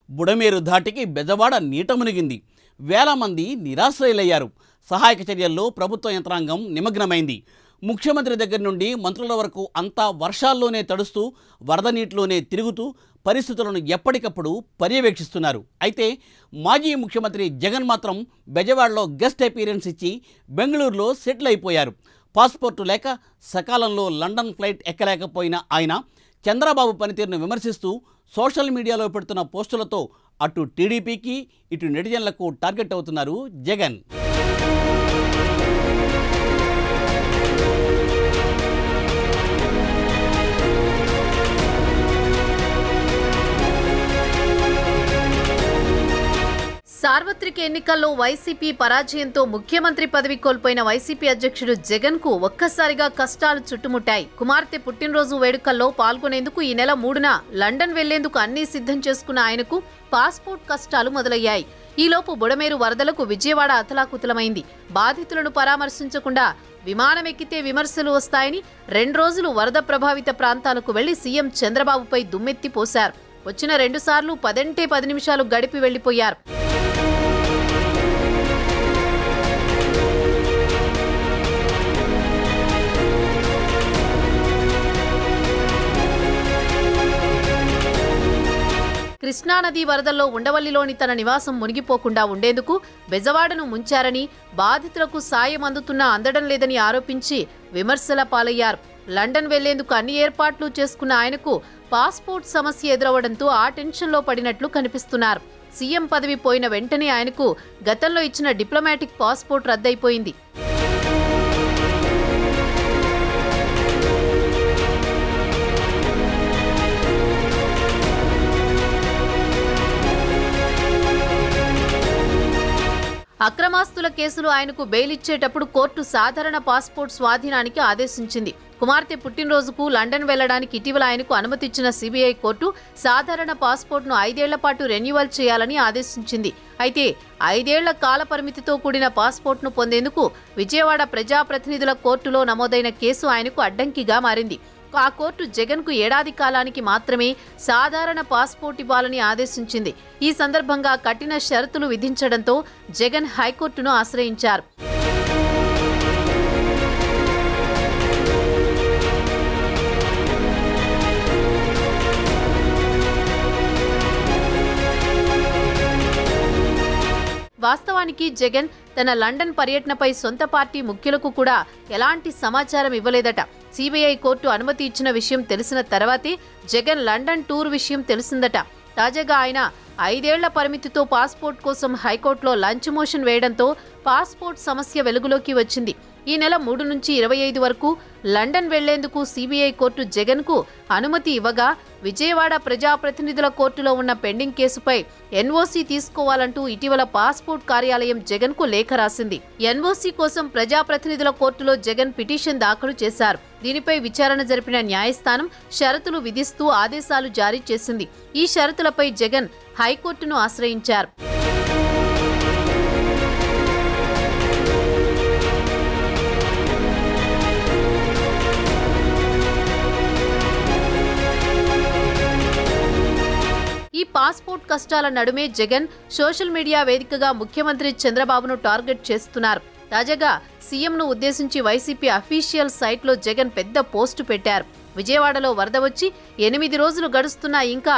బుడమేరు ధాటికి బెజవాడ నీట మునిగింది. వేల మంది నిరాశ్రయులయ్యారు. సహాయక చర్యల్లో ప్రభుత్వ యంత్రాంగం నిమగ్నమైంది. ముఖ్యమంత్రి దగ్గర నుండి మంత్రుల వరకు అంతా వర్షాల్లోనే తడుస్తూ వరద నీటిలోనే తిరుగుతూ పరిస్థితులను ఎప్పటికప్పుడు పర్యవేక్షిస్తున్నారు. అయితే మాజీ ముఖ్యమంత్రి జగన్ మాత్రం బెజవాడలో గెస్ట్ అపీరెన్స్ ఇచ్చి బెంగళూరులో సెటిల్ అయిపోయారు. పాస్పోర్టు లేక సకాలంలో లండన్ ఫ్లైట్ ఎక్కలేకపోయిన ఆయన చంద్రబాబు పనితీరును విమర్శిస్తూ సోషల్ మీడియాలో పెడుతున్న పోస్టులతో అటు టీడీపీకి ఇటు నెటిజన్లకు టార్గెట్ అవుతున్నారు జగన్. సార్వత్రిక ఎన్నికల్లో వైసీపీ పరాజయంతో ముఖ్యమంత్రి పదవి కోల్పోయిన వైసీపీ అధ్యక్షుడు జగన్ కు ఒక్కసారిగా కష్టాలు చుట్టుముట్టాయి. కుమార్తె పుట్టినరోజు వేడుకల్లో పాల్గొనేందుకు ఈ నెల 3న లండన్ వెళ్లేందుకు అన్నీ సిద్ధం చేసుకున్న ఆయనకు పాస్పోర్ట్ కష్టాలు మొదలయ్యాయి. ఈలోపు బుడమేరు వరదలకు విజయవాడ అతలాకుతలమైంది. బాధితులను పరామర్శించకుండా విమానం ఎక్కితే విమర్శలు వస్తాయని 2 రోజులు వరద ప్రభావిత ప్రాంతాలకు వెళ్లి సీఎం చంద్రబాబుపై దుమ్మెత్తి పోశారు. వచ్చిన 2 సార్లు 10 నిమిషాలు గడిపి వెళ్లిపోయారు. కృష్ణానది వరదల్లో ఉండవల్లిలోని తన నివాసం మునిగిపోకుండా ఉండేందుకు బెజవాడను ముంచారని, బాధితులకు సాయం అందుతున్నా అందడం లేదని ఆరోపించి విమర్శల పాలయ్యారు. లండన్ వెళ్లేందుకు అన్ని ఏర్పాట్లు చేసుకున్న ఆయనకు పాస్పోర్ట్ సమస్య ఎదురవడంతో ఆ టెన్షన్లో పడినట్లు కనిపిస్తున్నారు. సీఎం పదవి పోయిన వెంటనే ఆయనకు గతంలో ఇచ్చిన డిప్లొమాటిక్ పాస్పోర్ట్ రద్దయిపోయింది. అక్రమాస్తుల కేసులు ఆయనకు బెయిల్ ఇచ్చేటప్పుడు కోర్టు సాధారణ పాస్పోర్ట్ స్వాధీనానికి ఆదేశించింది. కుమార్తె పుట్టినరోజుకు లండన్ వెళ్లడానికి ఇటీవల ఆయనకు అనుమతి ఇచ్చిన సిబిఐ కోర్టు సాధారణ పాస్పోర్ట్ను 5 ఏళ్ల పాటు రెన్యువల్ చేయాలని ఆదేశించింది. అయితే 5 ఏళ్ల కాల పరిమితితో కూడిన పాస్పోర్ట్ను పొందేందుకు విజయవాడ ప్రజాప్రతినిధుల కోర్టులో నమోదైన కేసు ఆయనకు అడ్డంకిగా మారింది. ఆ కోర్టు జగన్కు ఏడాది కాలానికి మాత్రమే సాధారణ పాస్పోర్ట్ ఇవ్వాలని ఆదేశించింది. ఈ సందర్భంగా కఠిన షరతులు విధించడంతో జగన్ హైకోర్టును ఆశ్రయించారు. వాస్తవానికి జగన్ తన లండన్ పర్యటనపై సొంత పార్టీ ముఖ్యులకు కూడా ఎలాంటి సమాచారం ఇవ్వలేదట. సిబిఐ కోర్టు అనుమతి ఇచ్చిన విషయం తెలిసిన తర్వాతే జగన్ లండన్ టూర్ విషయం తెలిసిందట. తాజాగా ఆయన 5 ఏళ్ల పరిమితితో పాస్పోర్ట్ కోసం హైకోర్టులో లంచ్ మోషన్ వేయడంతో పాస్పోర్ట్ సమస్య వెలుగులోకి వచ్చింది. ఈ నెల 3 నుంచి 25 వరకు లండన్ వెళ్లేందుకు సిబిఐ కోర్టు జగన్కు అనుమతి ఇవ్వగా విజయవాడ ప్రజాప్రతినిధుల కోర్టులో ఉన్న పెండింగ్ కేసుపై ఎన్ఓసీ తీసుకోవాలంటూ ఇటీవల పాస్పోర్ట్ కార్యాలయం జగన్కు లేఖ రాసింది. ఎన్ఓసీ కోసం ప్రజాప్రతినిధుల కోర్టులో జగన్ పిటిషన్ దాఖలు చేశారు. దీనిపై విచారణ జరిపిన న్యాయస్థానం షరతులు విధిస్తూ ఆదేశాలు జారీ చేసింది. ఈ షరతులపై జగన్ హైకోర్టును ఆశ్రయించారు. ఈ పాస్పోర్ట్ కష్టాల నడుమే జగన్ సోషల్ మీడియా వేదికగా ముఖ్యమంత్రి చంద్రబాబును టార్గెట్ చేస్తున్నారు. తాజాగా సీఎంను ఉద్దేశించి వైసీపీ అఫీషియల్ సైట్లో జగన్ పెద్ద పోస్టు పెట్టారు. విజయవాడలో వరద వచ్చి 8 రోజులు గడుస్తున్నా ఇంకా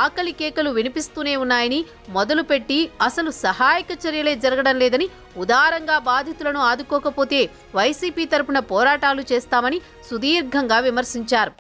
ఆకలి కేకలు వినిపిస్తూనే ఉన్నాయని, మొదలుపెట్టి అసలు సహాయక చర్యలే జరగడం లేదని, ఉదారంగా బాధితులను ఆదుకోకపోతే వైసీపీ తరపున పోరాటాలు చేస్తామని సుదీర్ఘంగా విమర్శించారు.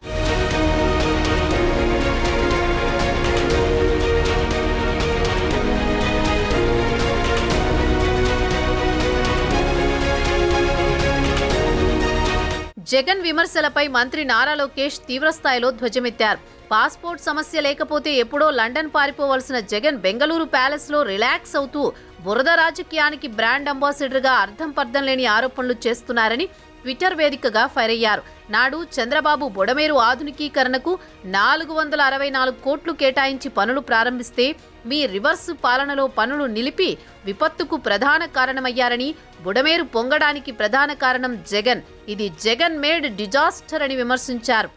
జగన్ విమర్శలపై మంత్రి నారా లోకేష్ తీవ్రస్థాయిలో ధ్వజమెత్తారు. పాస్పోర్ట్ సమస్య లేకపోతే ఎప్పుడో లండన్ పారిపోవలసిన జగన్ బెంగళూరు ప్యాలెస్లో రిలాక్స్ అవుతూ బురద రాజకీయానికి బ్రాండ్ అంబాసిడర్గా అర్థం లేని ఆరోపణలు చేస్తున్నారని ట్విట్టర్ వేదికగా ఫైర్ అయ్యారు. నాడు చంద్రబాబు బుడమేరు ఆధునికీకరణకు 464 కోట్లు కేటాయించి పనులు ప్రారంభిస్తే మీ రివర్స్ పాలనలో పనులు నిలిపి విపత్తుకు ప్రధాన కారణమయ్యారని, బుడమేరు పొంగడానికి ప్రధాన కారణం జగన్, ఇది జగన్ మేడ్ డిజాస్టర్ అని విమర్శించారు.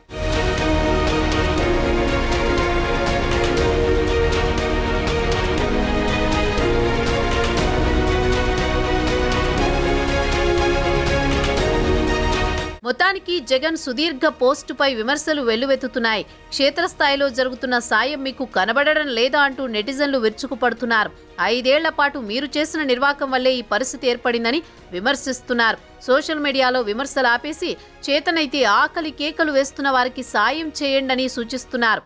నిజానికి జగన్ సుదీర్ఘ పోస్టుపై విమర్శలు వెల్లువెత్తుతున్నాయి. క్షేత్రస్థాయిలో జరుగుతున్న సాయం మీకు కనబడడం లేదా అంటూ నెటిజన్లు విరుచుకుపడుతున్నారు. 5 ఏళ్ల పాటు మీరు చేసిన నిర్వాకం వల్లే ఈ పరిస్థితి ఏర్పడిందని విమర్శిస్తున్నారు. సోషల్ మీడియాలో విమర్శలు ఆపేసి చేతనైతే ఆకలి కేకలు వేస్తున్న వారికి సాయం చేయండని సూచిస్తున్నారు.